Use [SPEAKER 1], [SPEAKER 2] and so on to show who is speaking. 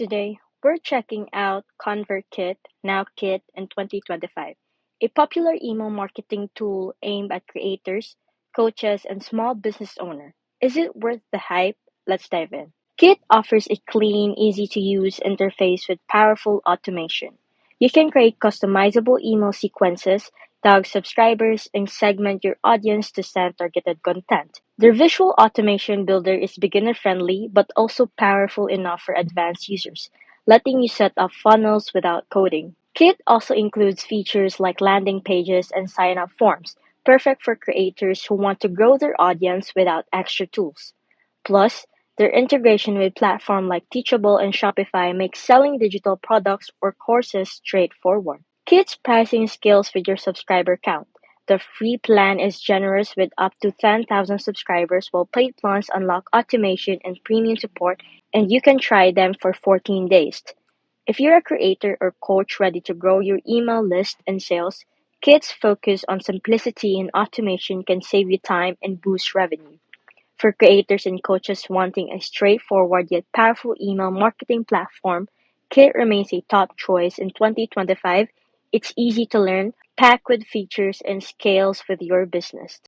[SPEAKER 1] Today, we're checking out ConvertKit, now Kit in 2025, a popular email marketing tool aimed at creators, coaches, and small business owners. Is it worth the hype? Let's dive in. Kit offers a clean, easy to use interface with powerful automation. You can create customizable email sequences, tag subscribers, and segment your audience to send targeted content. Their visual automation builder is beginner friendly but also powerful enough for advanced users, letting you set up funnels without coding. Kit also includes features like landing pages and sign up forms, perfect for creators who want to grow their audience without extra tools. Plus, their integration with platforms like Teachable and Shopify makes selling digital products or courses straightforward. Kit's pricing scales with your subscriber count. The free plan is generous with up to 10,000 subscribers, while paid plans unlock automation and premium support, and you can try them for 14 days. If you're a creator or coach ready to grow your email list and sales, Kit's focus on simplicity and automation can save you time and boost revenue. For creators and coaches wanting a straightforward yet powerful email marketing platform, Kit remains a top choice in 2025. It's easy to learn, packed with features, and scales with your business.